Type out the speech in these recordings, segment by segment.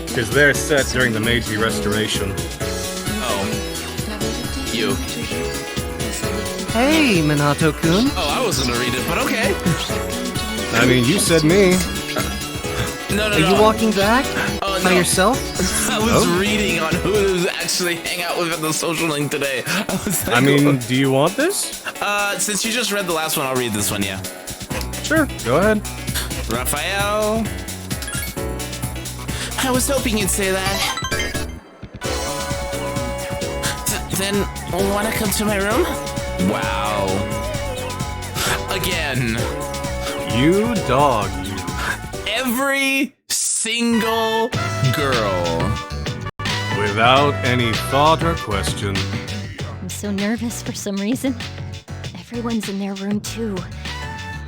Because they're set during the Meiji Restoration. Oh. You. Hey, Minato-kun. Oh, I was gonna read it, but okay. I mean, you said me. No. Are you walking back? Oh, By no. yourself? I was reading on who to actually hang out with at the social link today. I mean, do you want this? Since you just read the last one, I'll read this one, yeah. Sure, go ahead. Raphael. I was hoping you'd say that. Then, wanna come to my room? Wow. Again. You dog, you. Every single girl. Without any thought or question. I'm so nervous for some reason. Everyone's in their room too.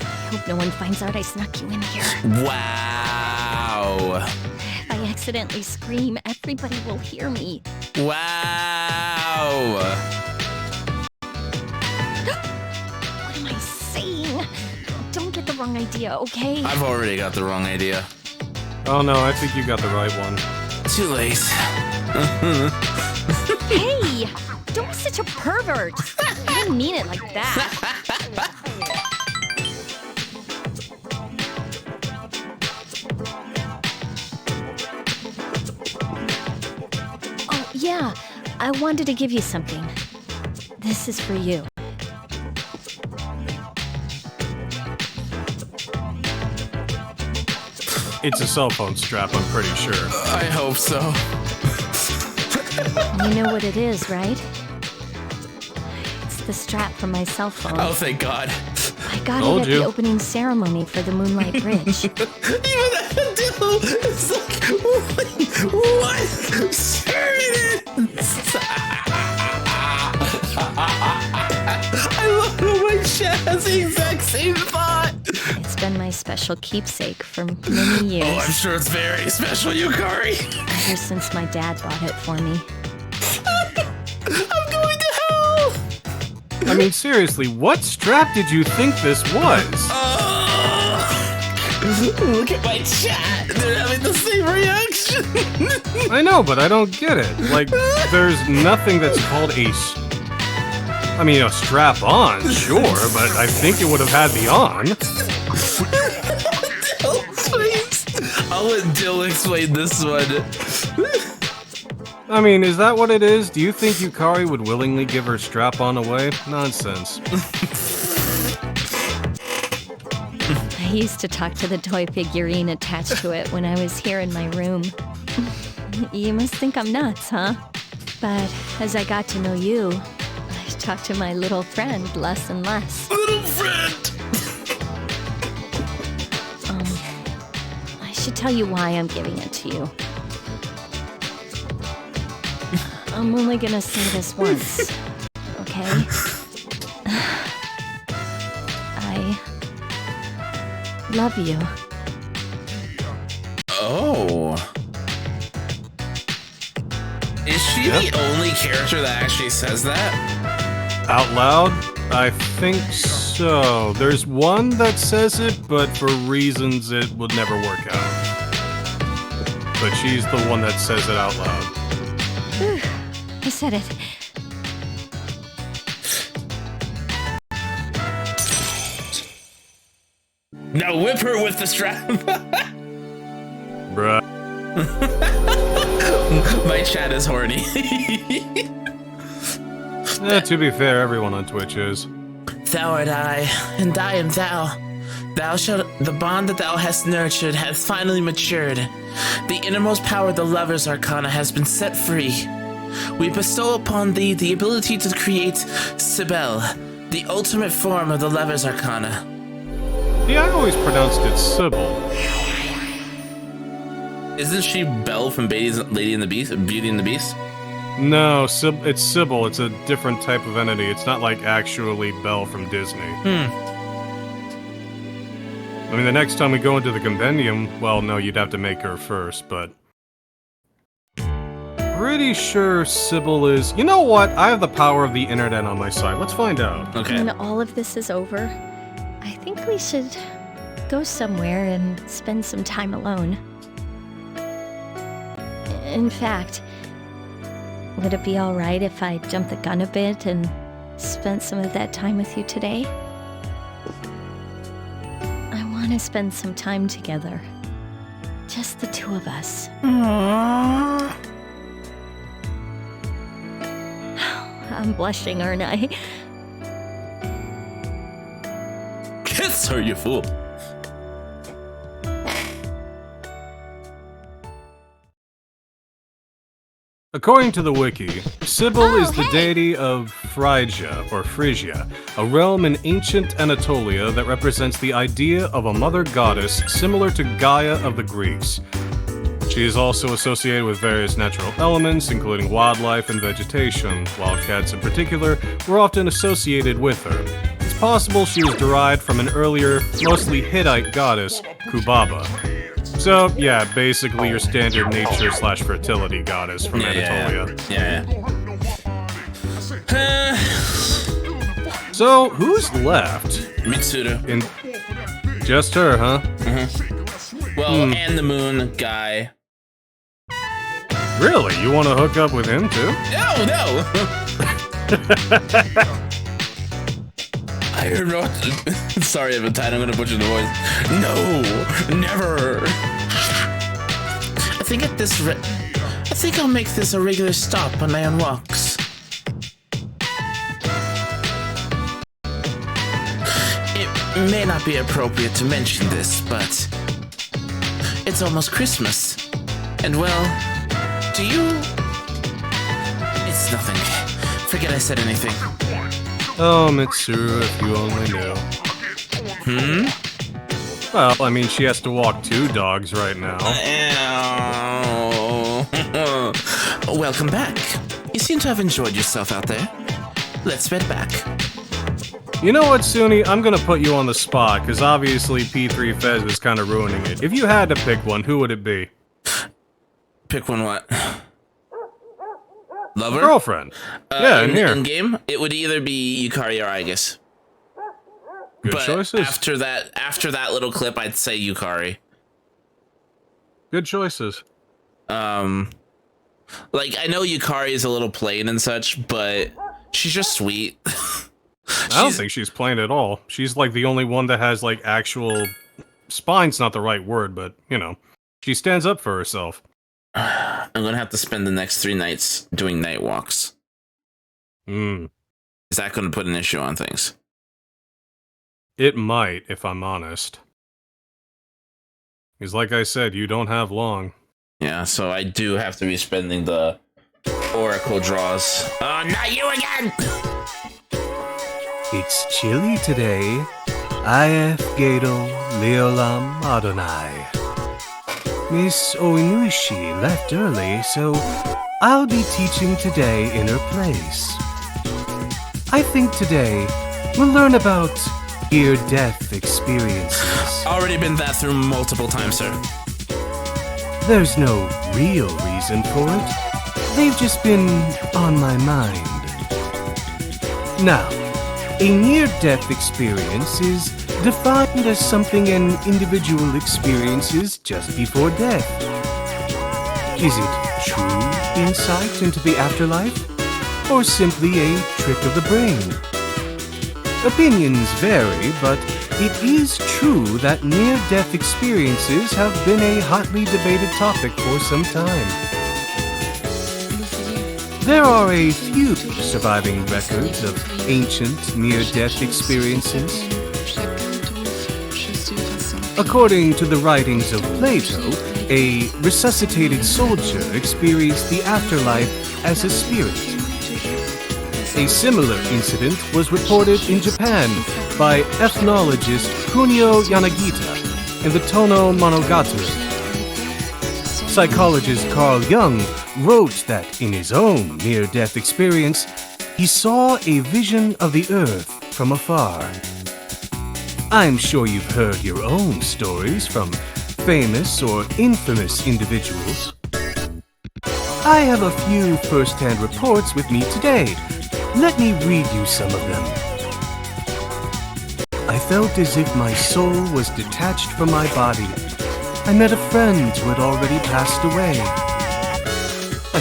I hope no one finds out I snuck you in here. Wow. If I accidentally scream, everybody will hear me. Wow. What am I saying? Don't get the wrong idea, okay? I've already got the wrong idea. Oh no, I think you got the right one. Too late. Hey! Don't be such a pervert! I didn't mean it like that. Oh, yeah. I wanted to give you something. This is for you. It's a cell phone strap, I'm pretty sure. I hope so. You know what it is, right? It's the strap from my cell phone. Oh, thank God. I got Told it at you. the opening ceremony for the Moonlight Bridge. Even that dude, it's like, what? I love how my chat has the exact same thought. It's been my special keepsake for many years. Oh, I'm sure it's very special, Yukari. Ever since my dad bought it for me. I'm going to hell. I mean, seriously, what strap did you think this was? Look at my chat. They're having the same reaction. I know, but I don't get it. Like, there's nothing that's called a strap on, sure, but I think it would have had the on. I'll let Dill explain this one. I mean, is that what it is? Do you think Yukari would willingly give her strap-on away? Nonsense. I used to talk to the toy figurine attached to it when I was here in my room. You must think I'm nuts, huh? But as I got to know you, I talked to my little friend less and less. Little friend. I should tell you why I'm giving it to you. I'm only gonna say this once, okay? I love you. Oh. Is she the only character that actually says that? Out loud? I think so. There's one that says it, but for reasons it would never work out. But she's the one that says it out loud. I said it. Now whip her with the strap. Bruh. My chat is horny. To be fair, everyone on Twitch is. Thou art I, and I am thou. The bond that thou hast nurtured hath finally matured. The innermost power of the Lover's Arcana has been set free. We bestow upon thee the ability to create Sibyl, the ultimate form of the Lover's Arcana. Yeah, I always pronounced it Sybil. Isn't she Belle from Beauty and the Beast? No, it's Sybil. It's a different type of entity. It's not like actually Belle from Disney. I mean, the next time we go into the compendium, well, no, you'd have to make her first, but... Pretty sure Sybil is... You know what? I have the power of the internet on my side. Let's find out. Okay. When all of this is over, I think we should go somewhere and spend some time alone. In fact, would it be alright if I jumped the gun a bit and spent some of that time with you today? I want to spend some time together. Just the two of us. Aww. I'm blushing, aren't I? Kiss her, you fool. According to the wiki, Sybil is the deity of Phrygia, or Phrygia, a realm in ancient Anatolia that represents the idea of a mother goddess similar to Gaia of the Greeks. She is also associated with various natural elements, including wildlife and vegetation. Wildcats in particular were often associated with her. It's possible she was derived from an earlier, mostly Hittite goddess, Kubaba. So, yeah, basically your standard nature/fertility goddess from Anatolia. Yeah. So, who's left? Mitsuda. In just her, huh? Well, and the moon guy. Really? You want to hook up with him too? No! I don't know. Sorry, Eventide, I'm gonna butcher the voice. No, never. I think I'll make this a regular stop on my own walks. It may not be appropriate to mention this, but it's almost Christmas. And well, do you... It's nothing. Forget I said anything. Oh, Mitsuru, if you only knew. Well, I mean, she has to walk 2 dogs right now. Welcome back. You seem to have enjoyed yourself out there. Let's head back. You know what, Suni? I'm gonna put you on the spot, because obviously P3 Fez is kind of ruining it. If you had to pick one, who would it be? Pick one what? Lover? Girlfriend. Yeah, in here. In game, it would either be Yukari or Aegis. Good But choices. after that little clip, I'd say Yukari. Good choices. Like, I know Yukari is a little plain and such, but she's just sweet. I don't think she's plain at all. She's like the only one that has like actual... Spine's not the right word, but, you know. She stands up for herself. I'm gonna have to spend the next 3 nights doing night walks. Is that gonna put an issue on things? It might, if I'm honest. Because like I said, you don't have long. Yeah, so I do have to be spending the oracle draws. Oh, not you again! It's chilly today. IF Gato Leolam Adonai. Miss Oinuishi left early, so I'll be teaching today in her place. I think today we'll learn about near-death experiences. Already been that through multiple times, sir. There's no real reason for it. They've just been on my mind. Now, a near-death experience is defined as something an individual experiences just before death. Is it true insight into the afterlife, or simply a trick of the brain? Opinions vary, but it is true that near-death experiences have been a hotly debated topic for some time. There are a few surviving records of ancient near-death experiences. According to the writings of Plato, a resuscitated soldier experienced the afterlife as a spirit. A similar incident was reported in Japan by ethnologist Kunio Yanagita in the Tono Monogatari. Psychologist Carl Jung wrote that in his own near-death experience, he saw a vision of the earth from afar. I'm sure you've heard your own stories from famous or infamous individuals. I have a few first-hand reports with me today. Let me read you some of them. I felt as if my soul was detached from my body. I met a friend who had already passed away.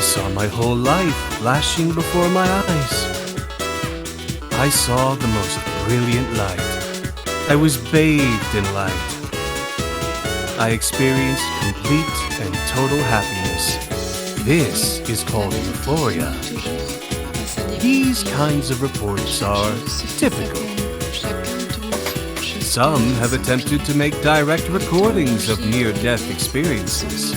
saw my whole life flashing before my eyes. I saw the most brilliant light. I was bathed in light. I experienced complete and total happiness. This is called euphoria. These kinds of reports are typical. Some have attempted to make direct recordings of near-death experiences.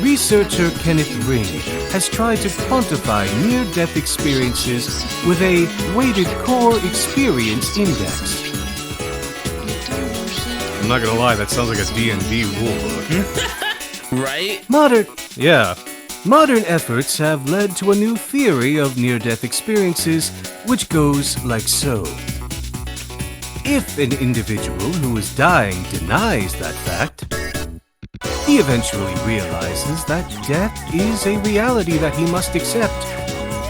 Researcher Kenneth Ring has tried to quantify near-death experiences with a weighted core experience index. I'm not gonna lie, that sounds like a D&D rulebook. Right? Modern efforts have led to a new theory of near-death experiences, which goes like so. If an individual who is dying denies that fact, he eventually realizes that death is a reality that he must accept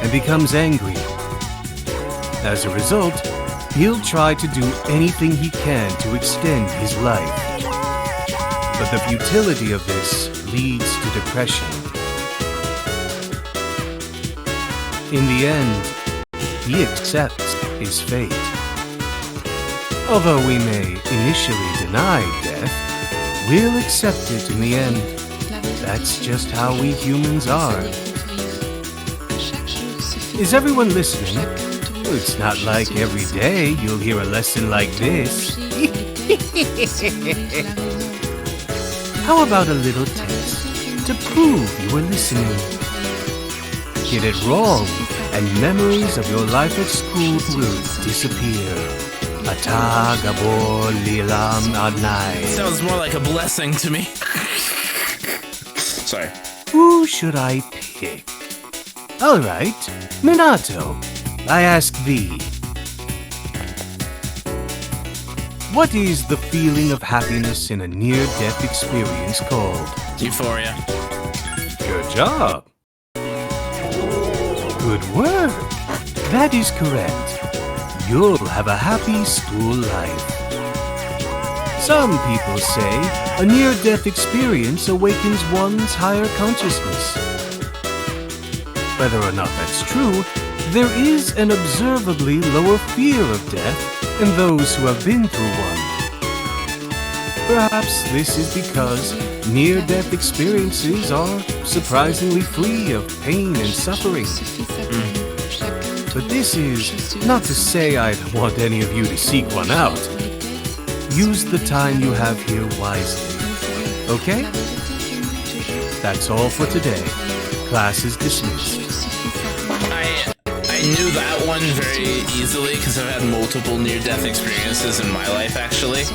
and becomes angry. As a result, he'll try to do anything he can to extend his life. But the futility of this leads to depression. In the end, he accepts his fate. Although we may initially deny death, we'll accept it in the end. That's just how we humans are. Is everyone listening? It's not like every day you'll hear a lesson like this. How about a little test to prove you were listening? Get it wrong, and memories of your life at school will disappear. Ata gabor lilam adnai. Sounds more like a blessing to me. Sorry. Who should I pick? All right, Minato, I ask thee. What is the feeling of happiness in a near-death experience called? Euphoria. Good job. Good work. That is correct. You'll have a happy school life. Some people say a near-death experience awakens one's higher consciousness. Whether or not that's true, there is an observably lower fear of death in those who have been through one. Perhaps this is because near-death experiences are surprisingly free of pain and suffering. But this is not to say I'd want any of you to seek one out. Use the time you have here wisely, okay? That's all for today. Class is dismissed. I knew that one very easily because I've had multiple near-death experiences in my life, actually.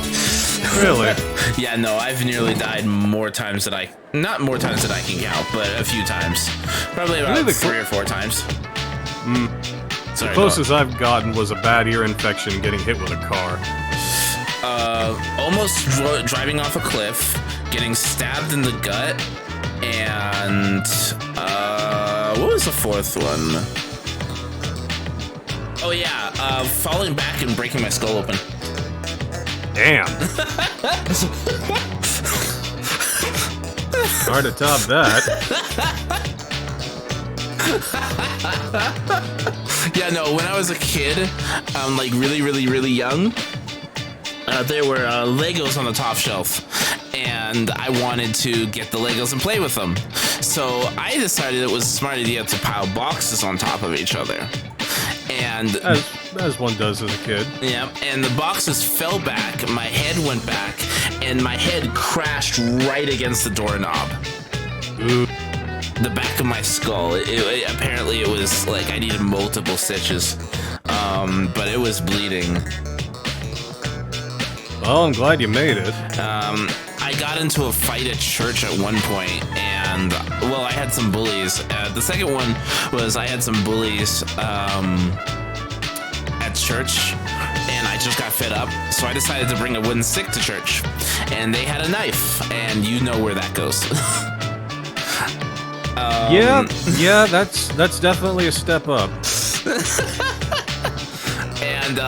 Really? Yeah, no, I've nearly died more times than not more times than I can count, but a few times. Probably about Really? 3 or 4 times. Sorry, The closest I've gotten was a bad ear infection getting hit with a car. almost driving off a cliff, getting stabbed in the gut, and what was the fourth one? Oh yeah, falling back and breaking my skull open. Damn. Hard to top that. Yeah, no, when I was a kid, like really young, there were Legos on the top shelf, and I wanted to get the Legos and play with them. So I decided it was a smart idea to pile boxes on top of each other. And As one does as a kid. yeah, and the boxes fell back, my head went back, and my head crashed right against the doorknob. Ooh. The back of my skull. Apparently it was like I needed multiple stitches, but it was bleeding. Well, I'm glad you made it. I got into a fight at church at one point, and well, I had some bullies. The second one was I had some bullies at church, and I just got fed up, so I decided to bring a wooden stick to church, and they had a knife, and you know where that goes. Yeah, that's definitely a step up. And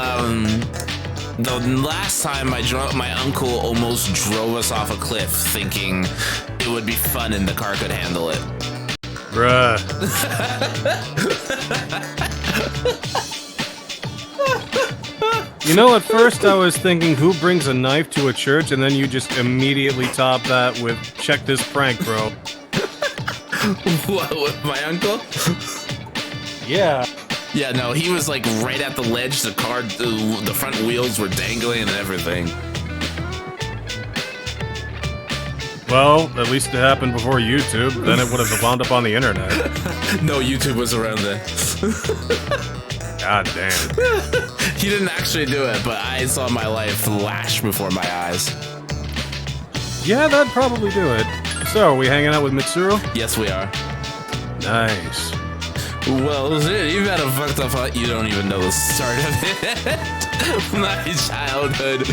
The last time my uncle almost drove us off a cliff thinking it would be fun and the car could handle it. Bruh. You know, at first I was thinking, who brings a knife to a church? And then you just immediately top that with, check this prank, bro. What, with my uncle? Yeah. Yeah, no, he was like right at the ledge. The car, the front wheels were dangling and everything. Well, at least it happened before YouTube. Then it would have wound up on the internet. No, YouTube was around then. God damn. He didn't actually do it, but I saw my life flash before my eyes. Yeah, that'd probably do it. So, are we hanging out with Mitsuru? Yes, we are. Nice. Well, shit, you've had a fucked up thought. You don't even know the start of it. My childhood.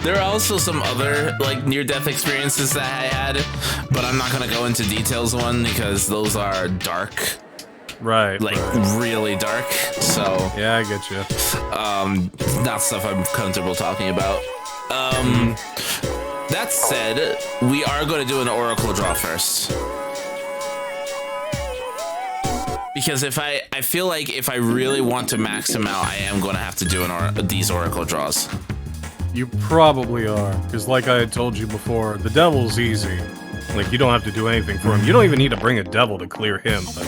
There are also some other, like, near-death experiences that I had, but I'm not gonna go into details on because those are dark. Right. Like, right. really dark, so... Yeah, I get you. Not stuff I'm comfortable talking about. That said, we are going to do an oracle draw first. Because if I feel like if I really want to max him out, I am going to have to do these oracle draws. You probably are, because like I had told you before, the devil's easy. Like, you don't have to do anything for him. You don't even need to bring a devil to clear him, but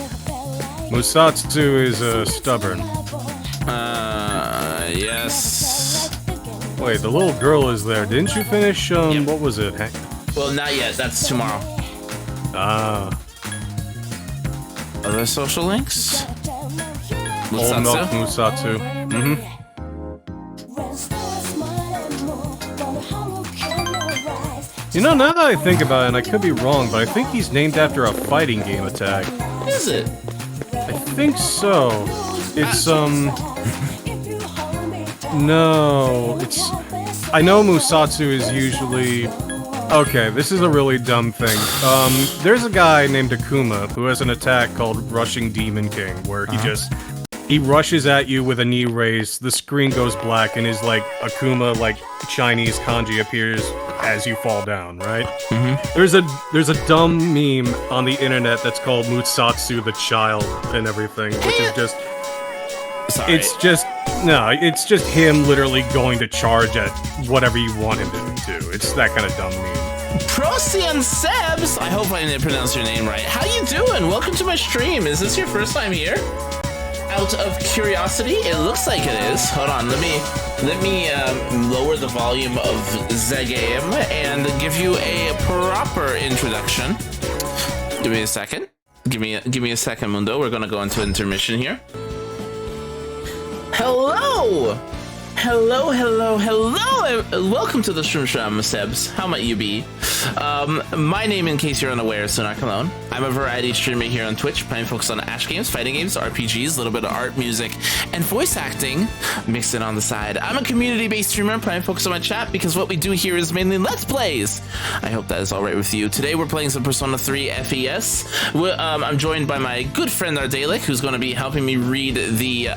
Musatsu is stubborn. Yes. Wait, the little girl is there. Didn't you finish, Yep. What was it? Well, not yet. That's tomorrow. Ah. Other social links? Old Milk Musatsu. Mm-hmm. You know, now that I think about it, and I could be wrong, but I think he's named after a fighting game attack. Is it? I think so. It's, no, it's... I know Musatsu is usually... Okay, this is a really dumb thing. There's a guy named Akuma who has an attack called Rushing Demon King, where he rushes at you with a knee raise, the screen goes black, and his, like, Akuma, like, Chinese kanji appears as you fall down, right? Mm-hmm. There's a dumb meme on the internet that's called Musatsu the Child and everything, which is just... Sorry. It's just him literally going to charge at whatever you want him to do. It's that kind of dumb meme. Procyon Sebs! I hope I didn't pronounce your name right. How you doing? Welcome to my stream. Is this your first time here? Out of curiosity, it looks like it is. Hold on, let me lower the volume of the game and give you a proper introduction. Give me a second. Give me a second, Mundo. We're gonna go into intermission here. Hello! Hello! Welcome to the Shroom Shroom, Sebs. How might you be? My name, in case you're unaware, is Sonar Cologne. I'm a variety streamer here on Twitch, playing focus on Ash games, fighting games, RPGs, a little bit of art, music, and voice acting mixed in on the side. I'm a community-based streamer, playing focus on my chat, because what we do here is mainly Let's Plays. I hope that is alright with you. Today we're playing some Persona 3 FES. I'm joined by my good friend Ardalic, who's going to be helping me read the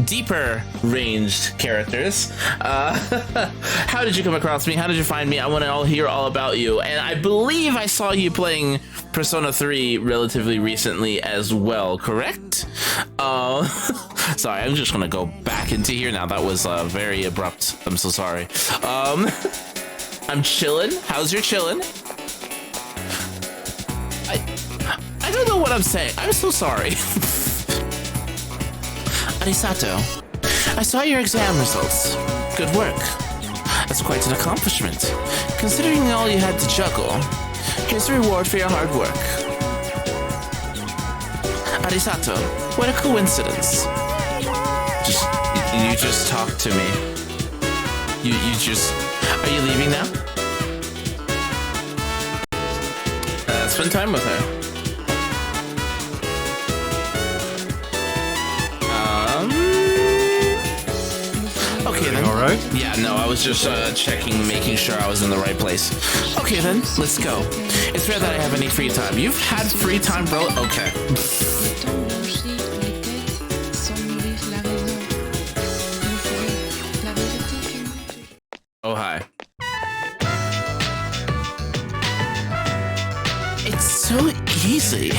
deeper ranged characters. How did you come across me? How did you find me? I want to hear all about you. And I believe I saw you playing Persona 3 relatively recently as well, correct? Sorry, I'm just gonna go back into here now. That was very abrupt. I'm so sorry. I'm chillin'. How's your chillin'? I don't know what I'm saying. I'm so sorry. Arisato, I saw your exam results. Good work. That's quite an accomplishment. Considering all you had to juggle, here's a reward for your hard work. Arisato, what a coincidence. You just talked to me. You just... Are you leaving now? Spend time with her. Okay then. Alright? Yeah, no, I was just checking, making sure I was in the right place. Okay then, let's go. It's rare that I have any free time. You've had free time, bro? Okay. Oh, hi. It's so easy.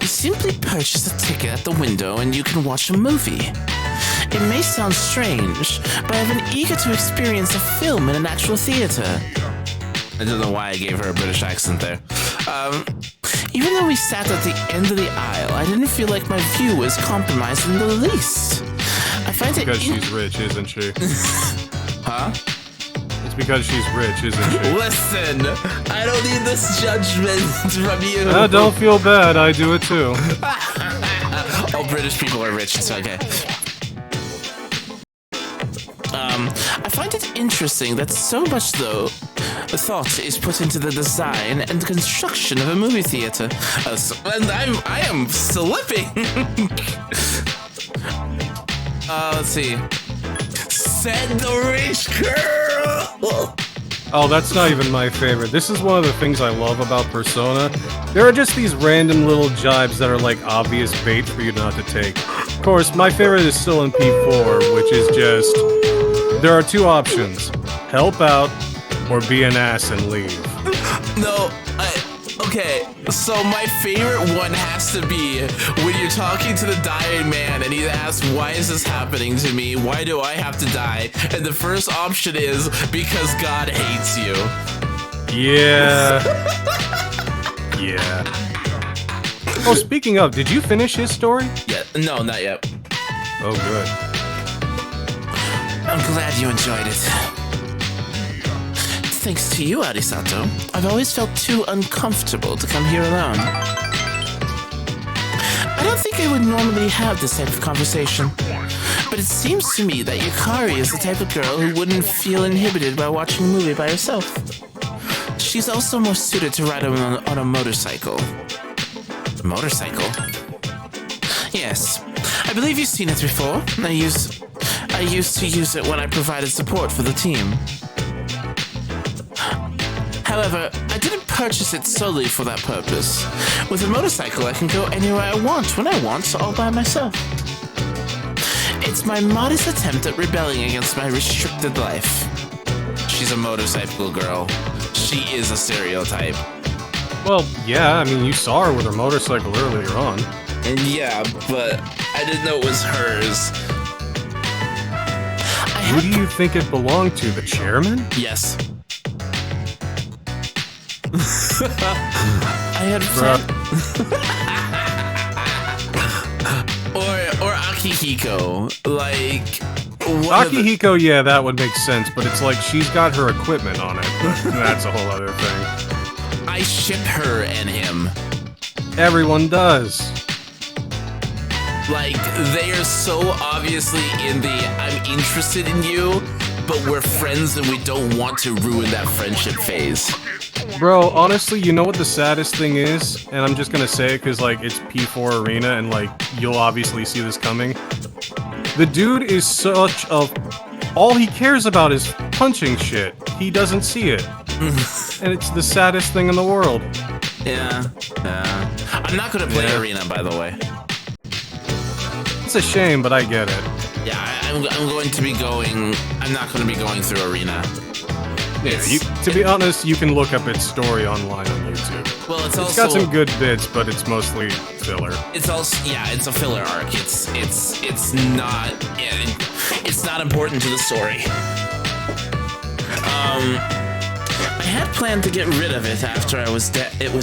You simply purchase a ticket at the window and you can watch a movie. It may sound strange, but I've been eager to experience a film in an actual theater. I don't know why I gave her a British accent there. Even though we sat at the end of the aisle, I didn't feel like my view was compromised in the least. I find it Because she's rich, isn't she? Huh? It's because she's rich, isn't she? Listen, I don't need this judgment from you. Don't feel bad, I do it too. All British people are rich, it's okay. I find it interesting that so much, though, thought is put into the design and construction of a movie theater. And I am slipping. Let's see. Said the rich girl. Oh, that's not even my favorite. This is one of the things I love about Persona. There are just these random little jibes that are like obvious bait for you not to take. Of course, my favorite is still in P4, which is just... There are two options. Help out, or be an ass and leave. No, okay, so my favorite one has to be when you're talking to the dying man and he asks, why is this happening to me? Why do I have to die? And the first option is, because God hates you. Yeah. Yeah. Oh, speaking of, did you finish his story? Yeah, no, not yet. Oh, good. I'm glad you enjoyed it. Thanks to you, Arisato, I've always felt too uncomfortable to come here alone. I don't think I would normally have this type of conversation, but it seems to me that Yukari is the type of girl who wouldn't feel inhibited by watching a movie by herself. She's also more suited to ride on a motorcycle. Motorcycle? Yes, I believe you've seen it before. I used to use it when I provided support for the team. However, I didn't purchase it solely for that purpose. With a motorcycle, I can go anywhere I want, when I want, all by myself. It's my modest attempt at rebelling against my restricted life. She's a motorcycle girl. She is a stereotype. Well, yeah, I mean, you saw her with her motorcycle earlier on. And yeah, but I didn't know it was hers. Who do you think it belonged to, the chairman? Yes. I had planned... or Akihiko, like... Akihiko, yeah, that would make sense, but it's like she's got her equipment on it. That's a whole other thing. I ship her and him. Everyone does. Like, they are so obviously in the I'm interested in you, but we're friends and we don't want to ruin that friendship phase. Bro, honestly, you know what the saddest thing is? And I'm just gonna say it because, like, it's P4 Arena and, like, you'll obviously see this coming. The dude is such a... All he cares about is punching shit. He doesn't see it. And it's the saddest thing in the world. Yeah. I'm not gonna play Arena, by the way. It's a shame, but I get it. Yeah, I'm going to be going... I'm not going to be going through Arena. Yeah, to be honest, you can look up its story online on YouTube. Well, it's got some good bits, but it's mostly filler. It's also... Yeah, it's a filler arc. It's not important to the story. I had planned to get rid of it after it was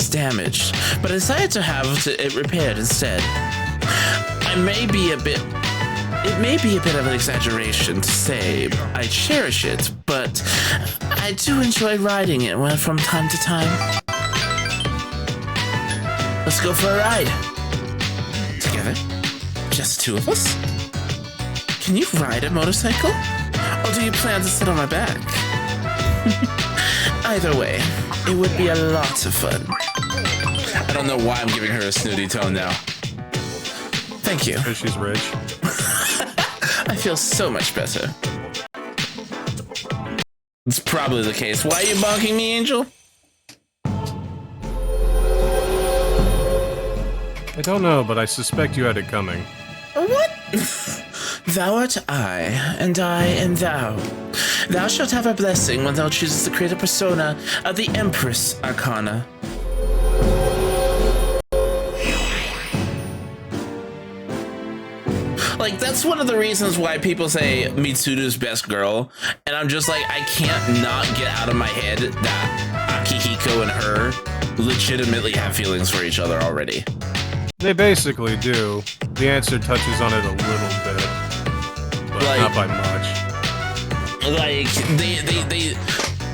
damaged, but I decided to have it repaired instead. It may be a bit of an exaggeration to say I cherish it, but I do enjoy riding it from time to time. Let's go for a ride. Together? Just two of us? Can you ride a motorcycle? Or do you plan to sit on my back? Either way, it would be a lot of fun. I don't know why I'm giving her a snooty tone now. Thank you. Because she's rich. I feel so much better. It's probably the case. Why are you bonking me, Angel? I don't know, but I suspect you had it coming. What? Thou art I, and I am thou. Thou shalt have a blessing when thou chooses to create a persona of the Empress Arcana. Like, that's one of the reasons why people say Mitsuru's best girl, and I'm just like, I can't not get out of my head that Akihiko and her legitimately have feelings for each other already. They basically do. The answer touches on it a little bit, but Like, not by much. Like,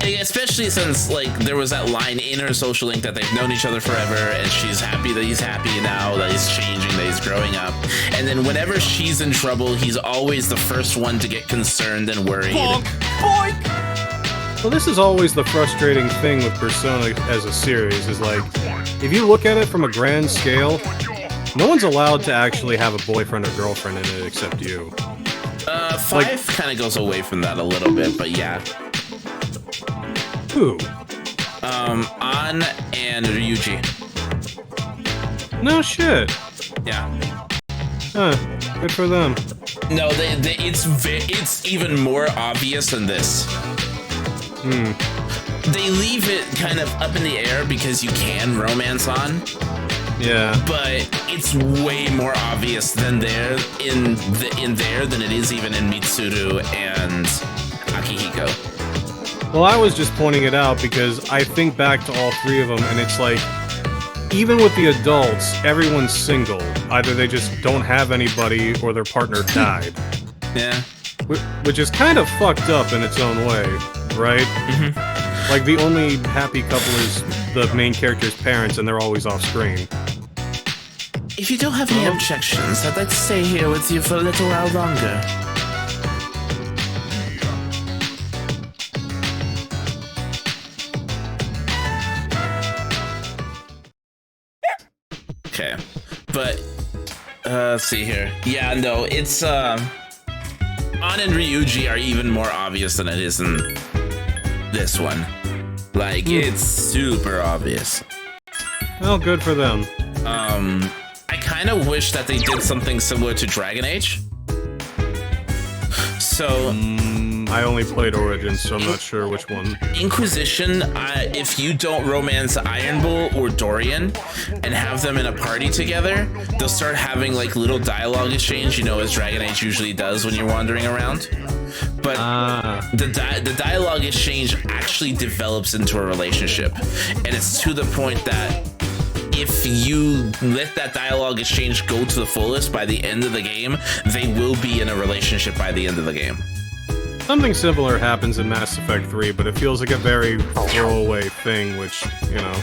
they especially since, like, there was that line in her social link that they've known each other forever, and she's happy that he's happy now, that he's changing, that he's growing up. And then whenever she's in trouble, he's always the first one to get concerned and worried. Bonk! Boink! Well, this is always the frustrating thing with Persona as a series, is like, if you look at it from a grand scale, no one's allowed to actually have a boyfriend or girlfriend in it except you. 5 kind of goes away from that a little bit, but yeah. Who? An and Ryuji. No shit. Yeah. Huh. Good for them. No, it's even more obvious than this. They leave it kind of up in the air because you can romance on. Yeah. But it's way more obvious than there in there than it is even in Mitsuru and Akihiko. Well, I was just pointing it out because I think back to all three of them, and it's like, even with the adults, everyone's single. Either they just don't have anybody or their partner died. Yeah. Which is kind of fucked up in its own way, right? Mm-hmm. Like, the only happy couple is the main character's parents, and they're always off screen. If you don't have any objections, I'd like to stay here with you for a little while longer. Okay, but let's see here. Yeah, no, it's An and Ryuji are even more obvious than it is in this one. Like, it's super obvious. Well, good for them. I kind of wish that they did something similar to Dragon Age. So, I only played Origins, so I'm not sure which one. Inquisition, if you don't romance Iron Bull or Dorian and have them in a party together, they'll start having like little dialogue exchange, you know, as Dragon Age usually does when you're wandering around. But the dialogue exchange actually develops into a relationship, and it's to the point that if you let that dialogue exchange go to the fullest by the end of the game, they will be in a relationship by the end of the game. Something similar happens in Mass Effect 3, but it feels like a very throwaway thing, which, you know,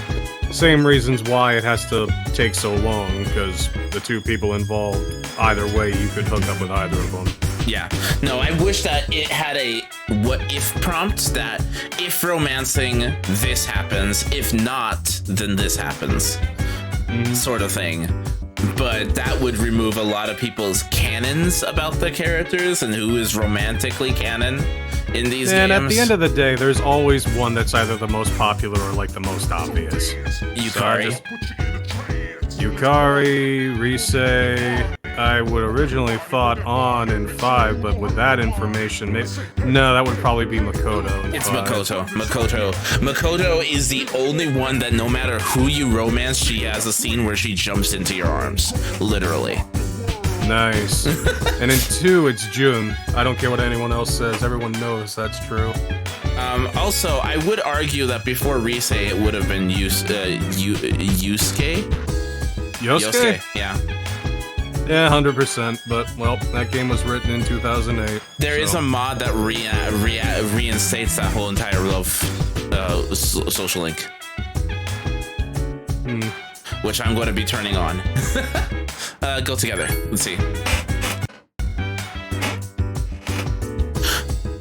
same reasons why it has to take so long, because the two people involved, either way, you could hook up with either of them. Yeah. No, I wish that it had a what-if prompt that if romancing, this happens. If not, then this happens. Sort of thing. But that would remove a lot of people's canons about the characters and who is romantically canon in these games. And at the end of the day, there's always one that's either the most popular or like the most obvious. Yukari. Yukari, Rise. I would originally thought on in 5, but with that information, no, that would probably be Makoto in It's 5. Makoto is the only one that no matter who you romance, she has a scene where she jumps into your arms. Literally. Nice. And in 2, it's Jun. I don't care what anyone else says. Everyone knows that's true. Also, I would argue that before Rise, it would have been Yusuke? Yosuke? Yeah. Yeah, 100%, but, well, that game was written in 2008. There is a mod that reinstates that whole entire love social link. Which I'm going to be turning on. Go together. Let's see.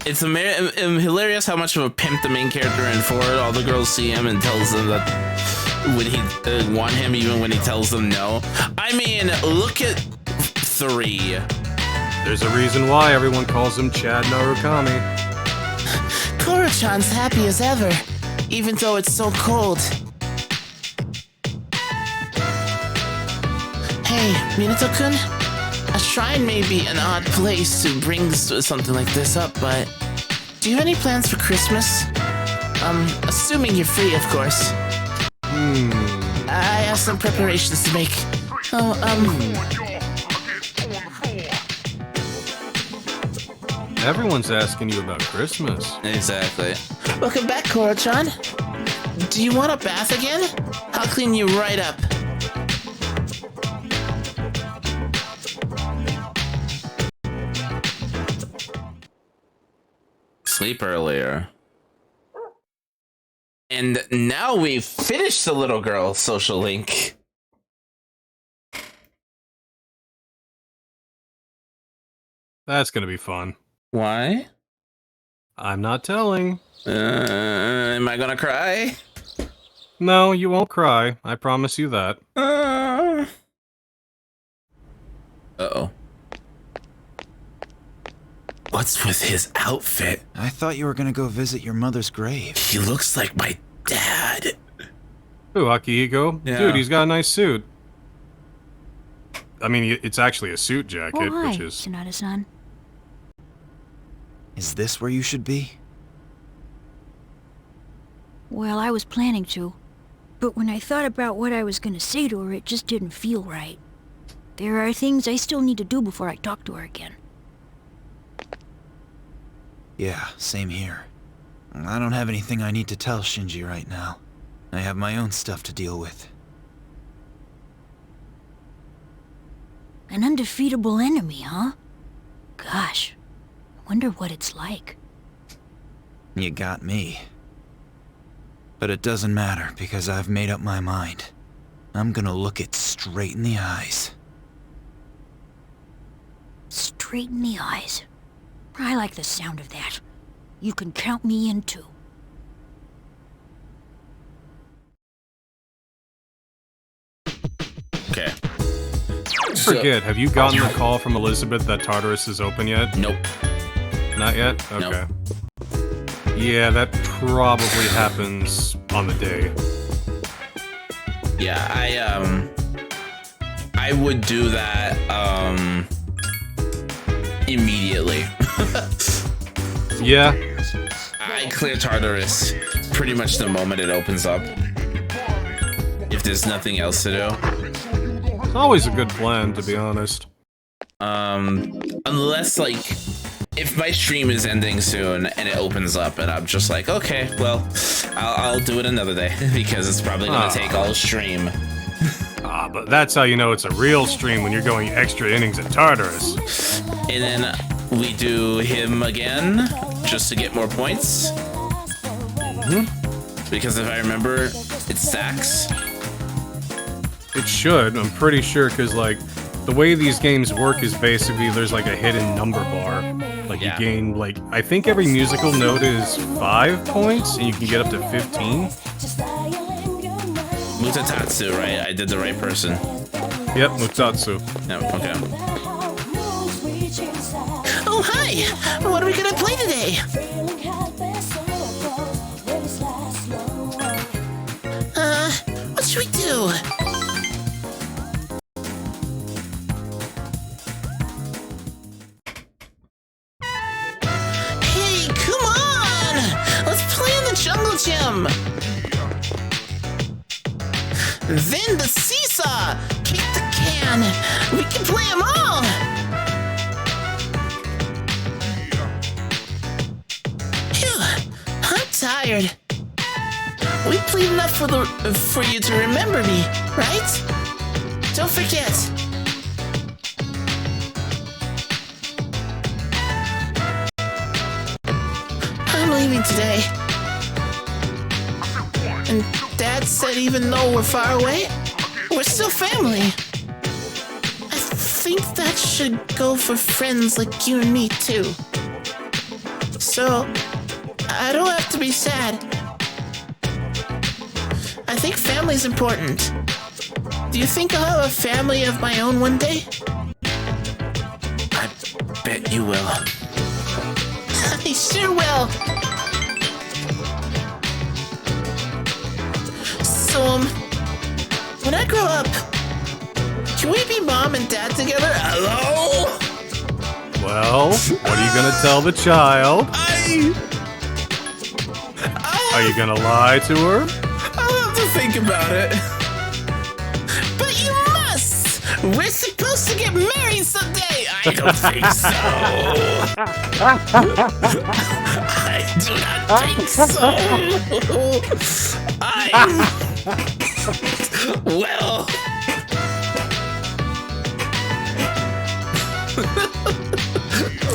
It's hilarious how much of a pimp the main character in 4. All the girls see him and tells them that would he want him even when he tells them no. I mean, look at 3. There's a reason why everyone calls him Chad Narukami. Koro-chan's happy as ever, even though it's so cold. Hey, Minato-kun? a shrine may be an odd place to bring something like this up, but do you have any plans for Christmas? Assuming you're free, of course. I have some preparations to make. Everyone's asking you about Christmas. Exactly. Welcome back, Korochan. Do you want a bath again? I'll clean you right up. Sleep earlier. And now we've finished the little girl social link. That's gonna be fun. Why? I'm not telling. Am I gonna cry? No, you won't cry. I promise you that. Uh-oh. What's with his outfit? I thought you were gonna go visit your mother's grave. He looks like my dad. Ooh, Akihiko. Yeah. Dude, he's got a nice suit. I mean, it's actually a suit jacket, Oh, hi, which is... Sonata-san. Is this where you should be? Well, I was planning to. But when I thought about what I was gonna say to her, it just didn't feel right. There are things I still need to do before I talk to her again. Yeah, same here. I don't have anything I need to tell Shinji right now. I have my own stuff to deal with. An undefeatable enemy, huh? Gosh, I wonder what it's like. You got me. But it doesn't matter, because I've made up my mind. I'm gonna look it straight in the eyes. Straight in the eyes. I like the sound of that. You can count me in too. Okay. Forget, have you gotten the call from Elizabeth that Tartarus is open yet? Nope. Not yet? Okay. Yeah, that probably happens on the day. Yeah, I would do that, immediately. Yeah. I clear Tartarus pretty much the moment it opens up. If there's nothing else to do. It's always a good plan, to be honest. Unless, like, if my stream is ending soon and it opens up and I'm just like, okay, well, I'll do it another day because it's probably gonna take all stream. But that's how you know it's a real stream, when you're going extra innings at Tartarus. And then we do him again just to get more points. Because if I remember, it stacks. It should, I'm pretty sure, because, like, the way these games work is basically there's, like, a hidden number bar. Like, you gain, like, I think every musical note is 5 points, and you can get up to 15. Mutatatsu, right? I did the right person. Yep, Mutatsu. Yep, okay. Oh, hi! What are we gonna play today? What should we do? Hey, come on! Let's play in the jungle gym! Then the seesaw! Kick the can! We can play them all! Phew, I'm tired. We played enough for you to remember me, right? Don't forget. I'm leaving today. And Dad said even though we're far away, we're still family. I think that should go for friends like you and me too. So, I don't have to be sad. I think family's important. Do you think I'll have a family of my own one day? I bet you will. I sure will. So, when I grow up, Can we be mom and dad together? Hello? Well, what are you gonna tell the child? Are you gonna lie to her? I'll have to think about it. But you must! We're supposed to get married someday! I don't think so. I do not think so. Well...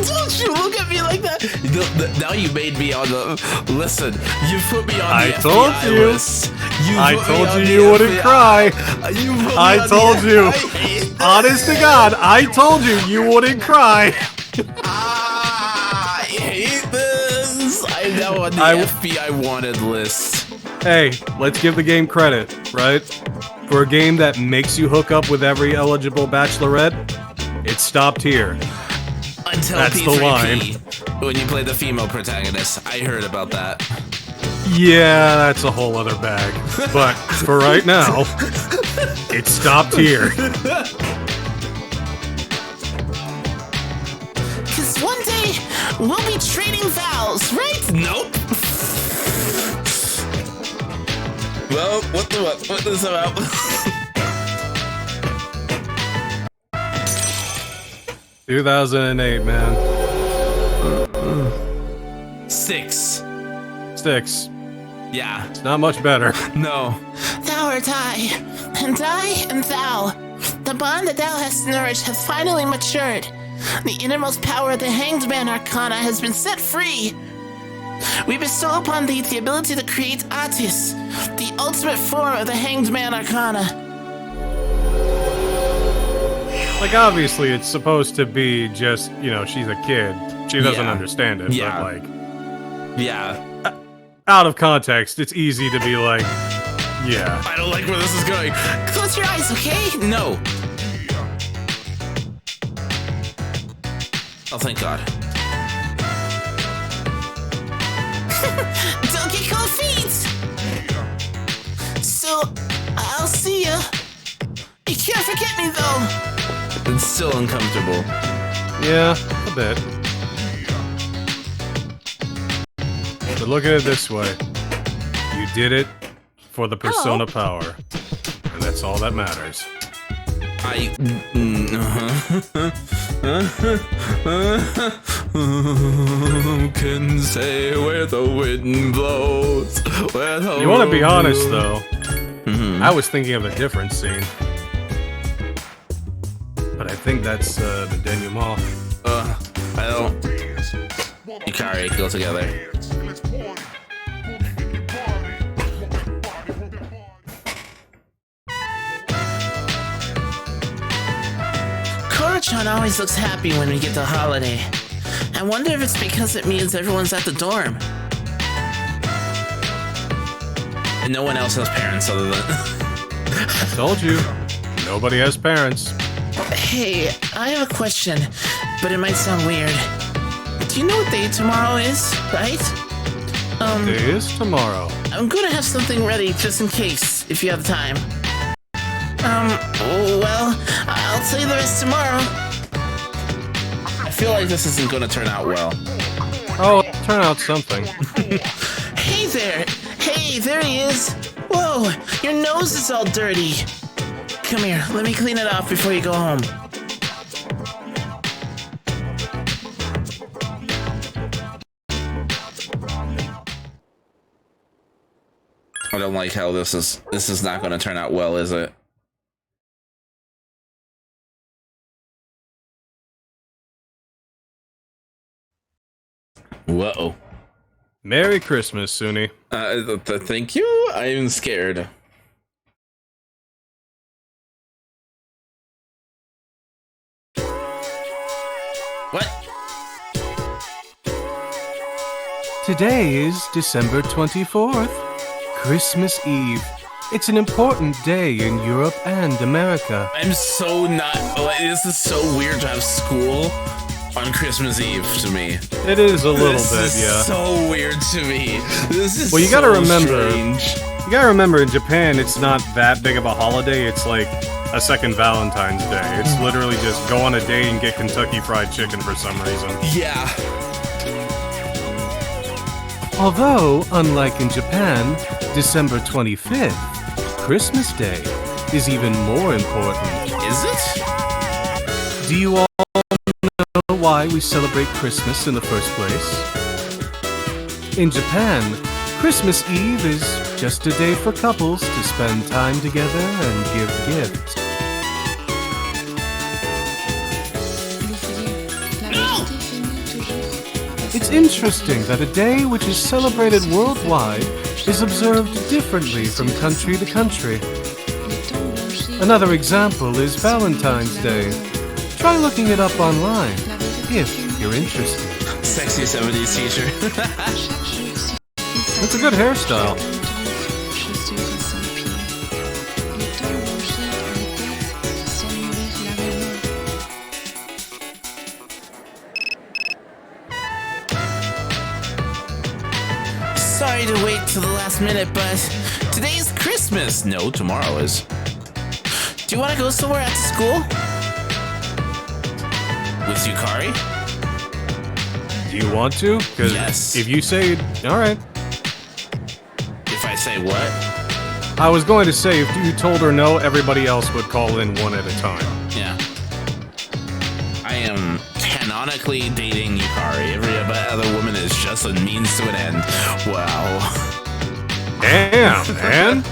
Don't you look at me like that! Now you made me on the... Listen, you put me on the FBI list. I told you you wouldn't cry. I told you. Honest to God, I told you you wouldn't cry. I hate this. I'm now on the FBI wanted list. Hey, let's give the game credit, right? For a game that makes you hook up with every eligible bachelorette, it stopped here. Until That's the line. When you play the female protagonist, I heard about that. Yeah, that's a whole other bag. But for right now, it stopped here. Cause one day, we'll be trading vows, right? Nope. Well, what is about? 2008, man. 6. Yeah. It's not much better. No. Thou art I and thou. The bond that thou hast nourished hath finally matured. The innermost power of the Hanged Man Arcana has been set free. We bestow upon thee the ability to create Atis, the ultimate form of the Hanged Man Arcana. Like, obviously, it's supposed to be just, you know, she's a kid. She doesn't understand it, Yeah. but, like... Yeah. Out of context, it's easy to be like, yeah. I don't like where this is going. Close your eyes, okay? No. Oh, thank God. Don't get cold feet! So, I'll see ya. You can't forget me, though. It's still uncomfortable. Yeah, a bit. But look at it this way. You did it for the persona power. And that's all that matters. Who can say where the wind blows? You want to be honest, though. I was thinking of a different scene. But I think that's the denouement. I don't... Ikari, go together. Koro-chan always looks happy when we get the holiday. I wonder if it's because it means everyone's at the dorm. And no one else has parents other than... I told you. Nobody has parents. Hey, I have a question, but it might sound weird. Do you know what day tomorrow is, right? Day is tomorrow. I'm gonna have something ready just in case, if you have time. Well, I'll tell you the rest tomorrow. I feel like this isn't gonna turn out well. Oh, turn out something. Hey there! Hey, there he is! Whoa, your nose is all dirty. Come here, let me clean it off before you go home. I don't like how this is not going to turn out well, is it? Whoa. Merry Christmas, Suni. Thank you. I'm scared. What? Today is December 24th, Christmas Eve. It's an important day in Europe and America. I'm so not... Like, this is so weird to have school on Christmas Eve to me. It is a little This bit, is yeah. so weird to me. This is Well, you gotta so remember- strange. You gotta remember, in Japan, it's not that big of a holiday. It's like a second Valentine's Day. It's literally just go on a date and get Kentucky Fried Chicken for some reason. Yeah. Although, unlike in Japan, December 25th, Christmas Day, is even more important. Is it? Do you all know why we celebrate Christmas in the first place? In Japan, Christmas Eve is just a day for couples to spend time together and give gifts. It's interesting that a day which is celebrated worldwide is observed differently from country to country. Another example is Valentine's Day. Try looking it up online if you're interested. Sexy 70s t-shirt. It's a good hairstyle. Sorry to wait till the last minute, but today's Christmas. No, tomorrow is. Do you want to go somewhere after school? With Yukari? Do you want to? Because Yes. if you say, alright. If I say what? I was going to say, if you told her no, everybody else would call in one at a time. Yeah. I am canonically dating Yukari. Every other woman is just a means to an end. Wow. Damn, man.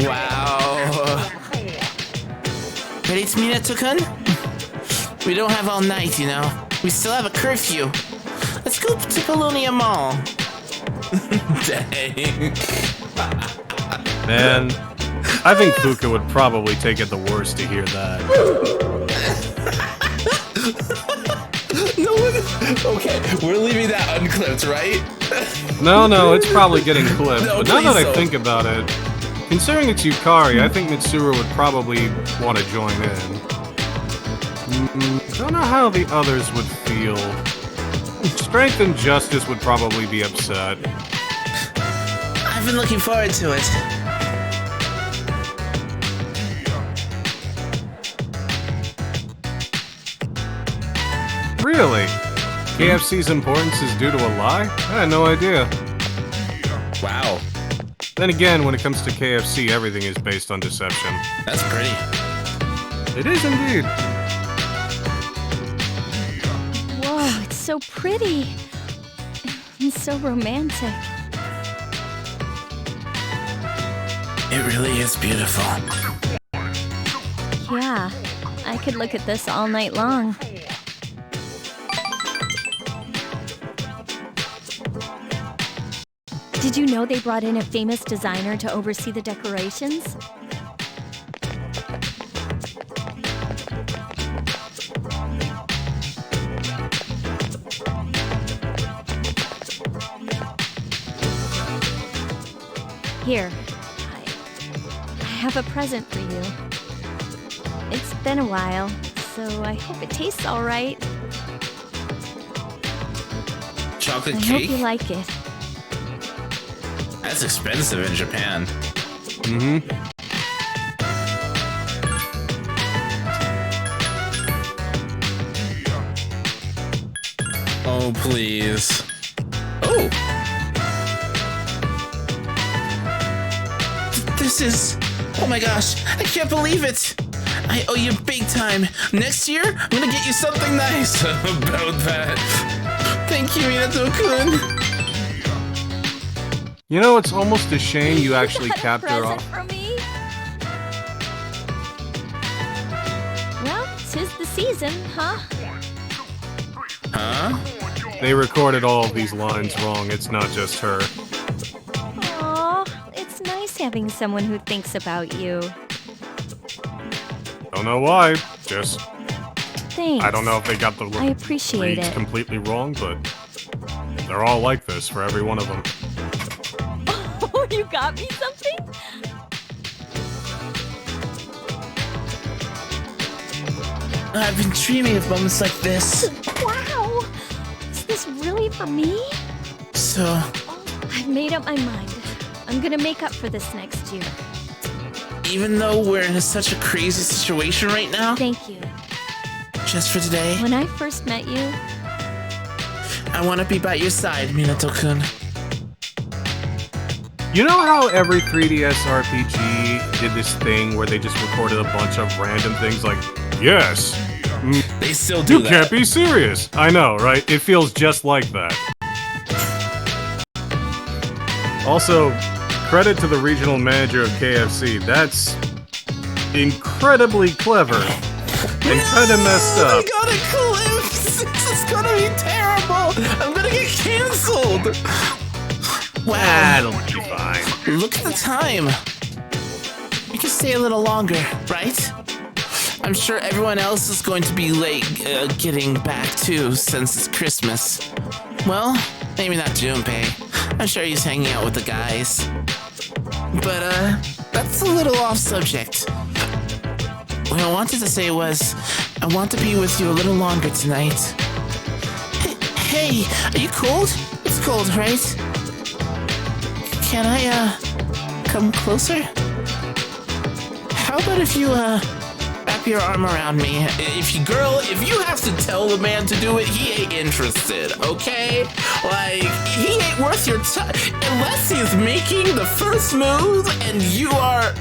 Wow. Ready to meet at Tukun? We don't have all night, you know. We still have a curfew. Let's go to Colonia Mall. Dang. Man, I think Fuka would probably take it the worst to hear that. No one. Okay, we're leaving that unclipped, right? No, it's probably getting clipped. No, But now that please I don't. think about it, considering it's Yukari, I think Mitsuru would probably want to join in. Don't know how the others would feel. Strength and Justice would probably be upset. I've been looking forward to it. Really? KFC's importance is due to a lie? I had no idea. Wow, Then again, when it comes to KFC, everything is based on deception. that's pretty. It is indeed. Whoa, it's so pretty. And so romantic. It really is beautiful. Yeah, I could look at this all night long. Did you know they brought in a famous designer to oversee the decorations? Here, I have a present for you. It's been a while, so I hope it tastes all right. Chocolate I hope cake? you like it. That's expensive in Japan. Mm-hmm. Oh, please. Oh! This is... Oh my gosh, I can't believe it! I owe you big time. Next year, I'm gonna get you something nice about that. Thank you, Minato-kun. You know, it's almost a shame you actually got a capped her present off. for me? Well, 'tis the season, huh? Huh? They recorded all of these lines wrong. It's not just her. Aw, it's nice having someone who thinks about you. Don't know why. Just, Thanks. I don't know if they got the I appreciate reads it. completely wrong, but they're all like this for every one of them. Oh, you got me something? I've been dreaming of moments like this. Wow! Is this really for me? So, Oh, I've made up my mind. I'm gonna make up for this next year. even though we're in such a crazy situation right now, Thank you. just for today, When I first met you, I want to be by your side, Minato-kun. You know how every 3DS RPG did this thing where they just recorded a bunch of random things like, yes, They still do you that. can't be serious. I know, right? It feels just like that. Also, credit to the regional manager of KFC. That's incredibly clever and kind of messed up. I got eclipse! This is gonna be terrible! I'm gonna get cancelled! Wow. That'll be fine. Look at the time. We can stay a little longer, right? I'm sure everyone else is going to be late getting back too, since it's Christmas. Well, maybe not Junpei. I'm sure he's hanging out with the guys. But, that's a little off subject. What I wanted to say was, I want to be with you a little longer tonight. Hey, are you cold? It's cold, right? Can I, come closer? How about if you, wrap your arm around me? If you have to tell the man to do it, he ain't interested, okay? Like, he ain't worth your time unless he's making the first move and you are,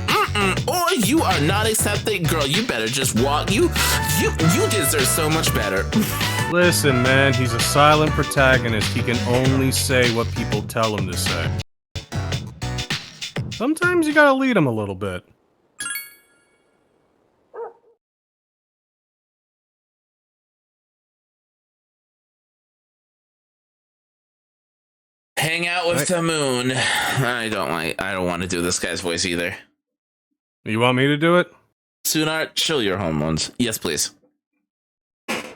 or you are not accepting. Girl, you better just walk. You deserve so much better. Listen, man, he's a silent protagonist. He can only say what people tell him to say. Sometimes you gotta lead him a little bit. Hang out with the moon. I don't want to do this guy's voice either. You want me to do it? Sunart, chill your hormones. Yes, please. Can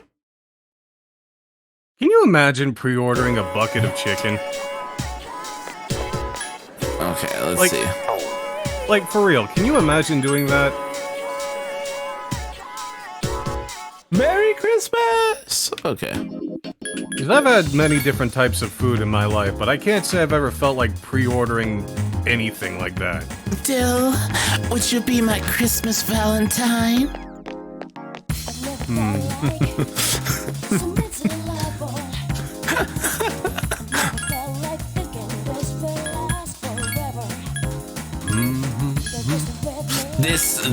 you imagine pre-ordering a bucket of chicken? Okay, let's see. Like, for real, can you imagine doing that? Merry Christmas! Okay. Because I've had many different types of food in my life, but I can't say I've ever felt like pre-ordering anything like that. Dill, would you be my Christmas Valentine?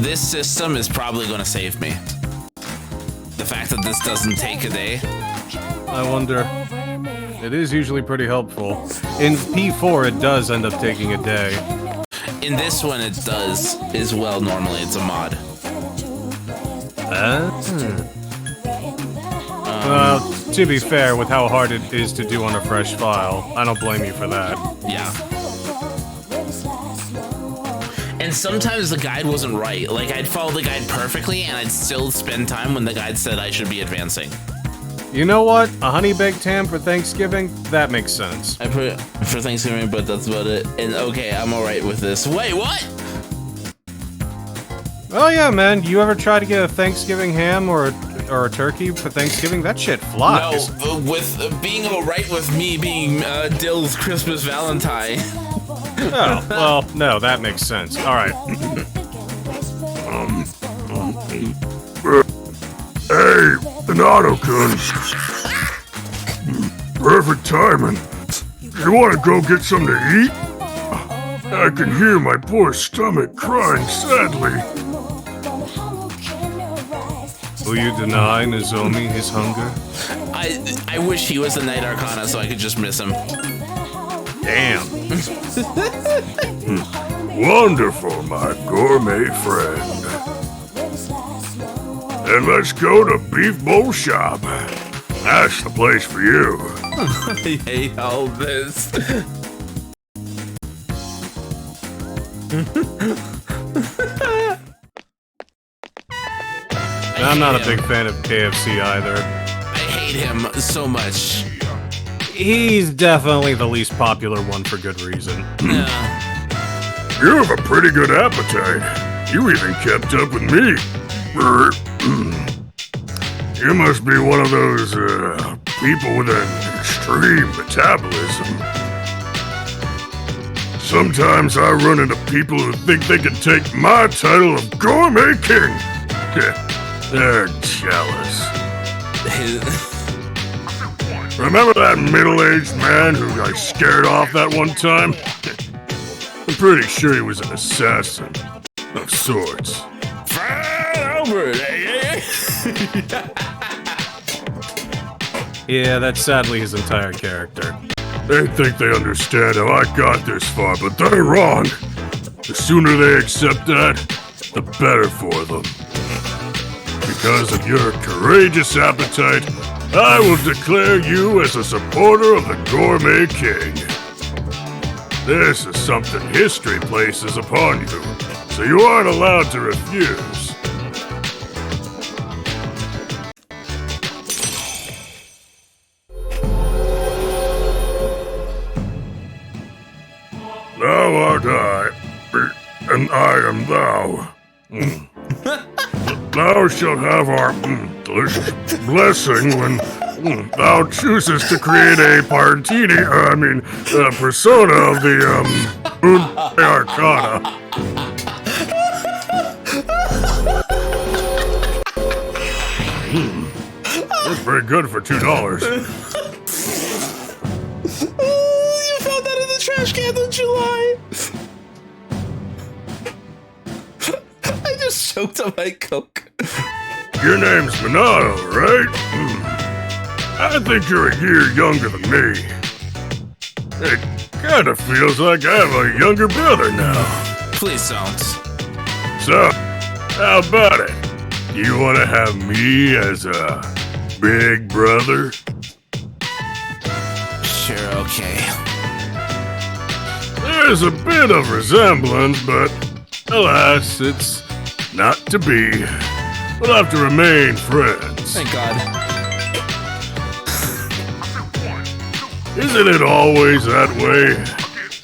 This system is probably going to save me. The fact that this doesn't take a day. I wonder. It is usually pretty helpful. In P4, it does end up taking a day. In this one, it does as well. Normally, it's a mod. Well, to be fair, with how hard it is to do on a fresh file, I don't blame you for that. Yeah. And sometimes the guide wasn't right. Like, I'd follow the guide perfectly, and I'd still spend time when the guide said I should be advancing. You know what? A honey baked ham for Thanksgiving? That makes sense. I put it for Thanksgiving, but that's about it. And okay, I'm alright with this. Wait, what? Oh yeah, man. You ever try to get a Thanksgiving ham or a turkey for Thanksgiving? That shit flies. No, with being alright with me being Dill's Christmas Valentine. Oh, well, no, that makes sense. Alright. Hey, Minato-kun. Perfect timing. You want to go get something to eat? I can hear my poor stomach crying sadly. Will you deny Nozomi his hunger? I wish he was a Knight Arcana so I could just miss him. Damn. Wonderful, my gourmet friend. Then let's go to Beef Bowl Shop. That's the place for you. I hate all this. I'm not a big fan of KFC either. I hate him so much. He's definitely the least popular one for good reason. You have a pretty good appetite. You even kept up with me. You must be one of those, people with an extreme metabolism. Sometimes I run into people who think they can take my title of Gourmet King. They're jealous. Remember that middle-aged man who I scared off that one time? I'm pretty sure he was an assassin of sorts. Albert, Yeah, that's sadly his entire character. They think they understand how I got this far, but they're wrong. The sooner they accept that, the better for them. Because of your courageous appetite, I will declare you as a supporter of the Gourmet King. This is something history places upon you, so you aren't allowed to refuse. Thou art I, and I am thou. Thou shalt have our blessing when thou chooses to create a persona of the Moon Arcana. That's very good for $2. you found that in the trash can, don't you lie? I just choked on my Coke. Your name's Minato, right? I think you're a year younger than me. It kinda feels like I have a younger brother now. Please don't. So, how about it? Do you want to have me as a big brother? Sure, okay. There's a bit of resemblance, but alas, it's not to be. We'll have to remain friends. Thank God. Isn't it always that way?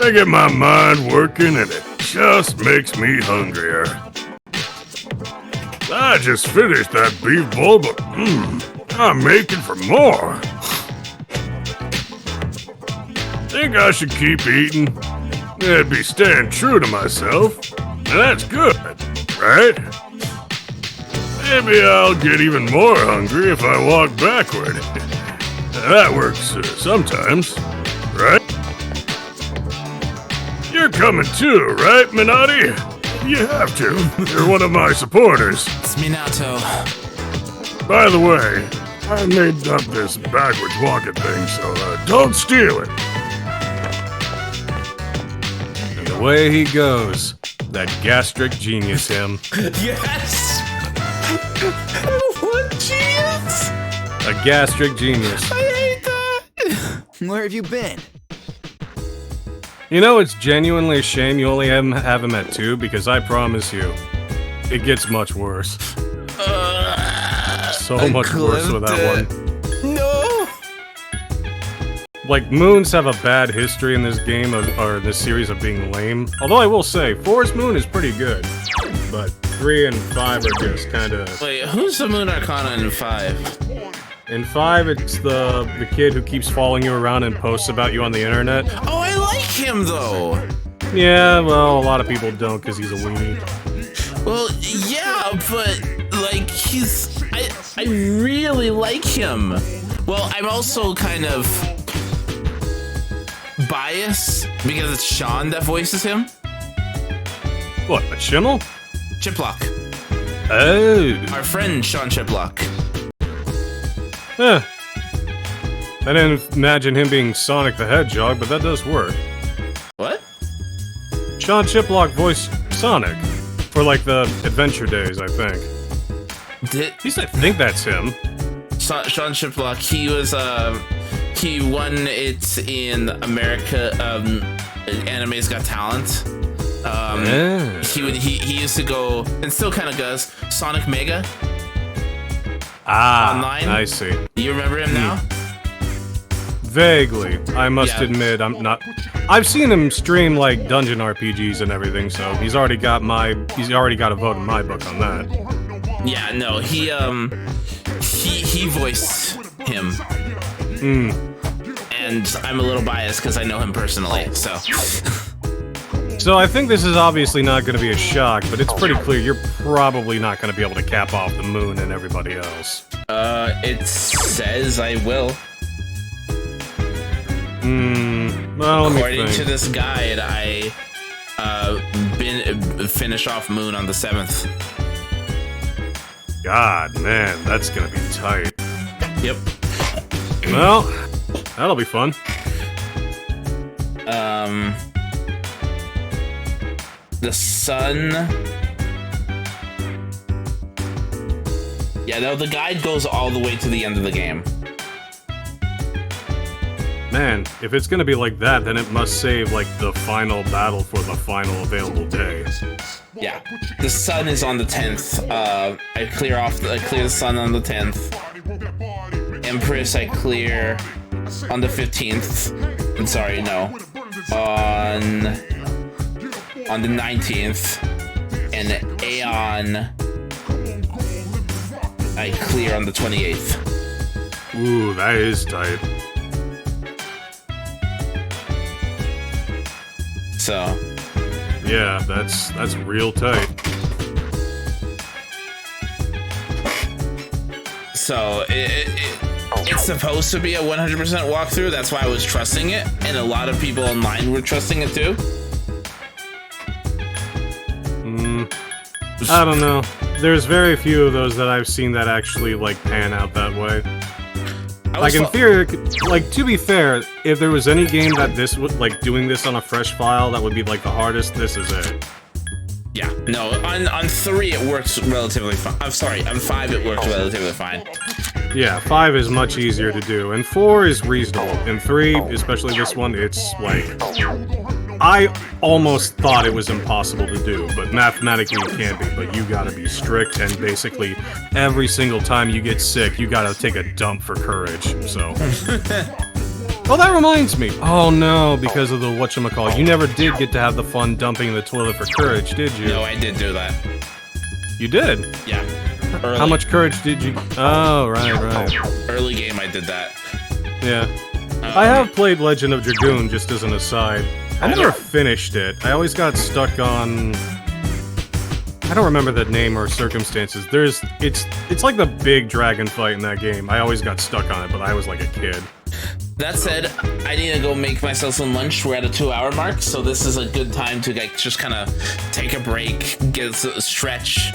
I get my mind working and it just makes me hungrier. I just finished that beef bowl, but I'm making for more. Think I should keep eating? It'd be staying true to myself, and that's good, right? Maybe I'll get even more hungry if I walk backward. That works sometimes, right? You're coming too, right, Minotti? You have to. You're one of my supporters. It's Minato. By the way, I made up this backwards walking thing, so don't steal it. And the way he goes, that gastric genius him. Yes! What genius? A gastric genius. I hate that! Where have you been? You know, it's genuinely a shame you only have him at 2, because I promise you, it gets much worse. So much worse with that one. No! Like, moons have a bad history in this game, or this series, of being lame. Although I will say, 4's moon is pretty good. But 3 and 5 are just kinda... Wait, who's the Moon Arcana in 5? In 5, it's the kid who keeps following you around and posts about you on the internet. Oh, I like him, though! Yeah, well, a lot of people don't because he's a weenie. Well, yeah, but, like, I really like him. Well, I'm also kind of biased because it's Sean that voices him. What, a Chimmel? Chiplock. Oh. Our friend, Sean Chiplock. Huh. I didn't imagine him being Sonic the Hedgehog, but that does work. What? Sean Chiplock voiced Sonic for, like, the Adventure Days, I think. At least I think that's him. Sean Chiplock, he was, he won it in America, Anime's Got Talent. Yeah. He used to go, and still kind of does, Sonic Mega. Online? I see. You remember him now? Vaguely. I must admit, I'm not... I've seen him stream, like, dungeon RPGs and everything, so he's already got a vote in my book on that. Yeah, no, he voiced him. Hmm. And I'm a little biased because I know him personally, so... So I think this is obviously not going to be a shock, but it's pretty clear you're probably not going to be able to cap off the moon and everybody else. It says I will. Well, let me According think. to this guide, I finish off moon on the 7th. God, man, that's going to be tight. Yep. Well, that'll be fun. The sun. Yeah, no, the guide goes all the way to the end of the game. Man, if it's going to be like that, then it must save, like, the final battle for the final available day. Yeah, the sun is on the 10th. I clear the sun on the 10th. Empress I clear on the 15th. I'm sorry, no. On the 19th. And Aeon I clear on the 28th. Ooh, that is tight. So Yeah, that's real tight. So it's supposed to be a 100% walkthrough. That's why I was trusting it, and a lot of people online were trusting it too. I don't know. There's very few of those that I've seen that actually, like, pan out that way. Like, in theory, like, to be fair, if there was any game that this would, like, doing this on a fresh file that would be, like, the hardest, this is it. Yeah, no, on 3 it works relatively fine. I'm sorry, on 5 it works relatively fine. Yeah, 5 is much easier to do, and 4 is reasonable. And 3, especially this one, it's, like... I almost thought it was impossible to do, but mathematically it can be, but you gotta be strict, and basically every single time you get sick, you gotta take a dump for courage, so... Oh, that reminds me! Oh no, because of the whatchamacallit, you never did get to have the fun dumping in the toilet for courage, did you? No, I did do that. You did? Yeah. Early, How much courage did you... Oh, right. early game I did that. Yeah. I have played Legend of Dragoon, just as an aside. I never finished it. I always got stuck on... I don't remember the name or circumstances. It's like the big dragon fight in that game. I always got stuck on it, but I was like a kid. That said, I need to go make myself some lunch. We're at a 2-hour mark, so this is a good time to like, just kind of take a break, get a stretch,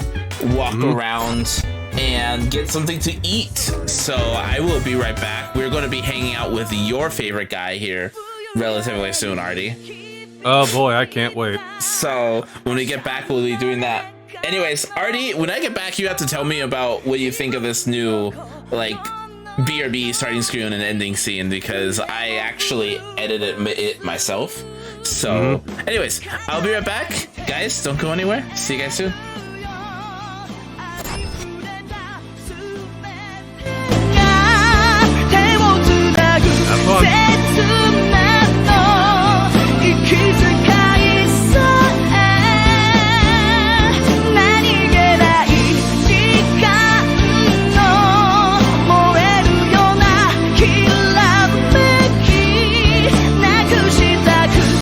walk around, and get something to eat. So I will be right back. We're going to be hanging out with your favorite guy here relatively soon, Artie. Oh boy, I can't wait. So when we get back, we'll be doing that. Anyways, Artie, when I get back, you have to tell me about what you think of this new, like, BRB starting screen and ending scene, because I actually edited it myself. So, anyways, I'll be right back. Guys, don't go anywhere. See you guys soon.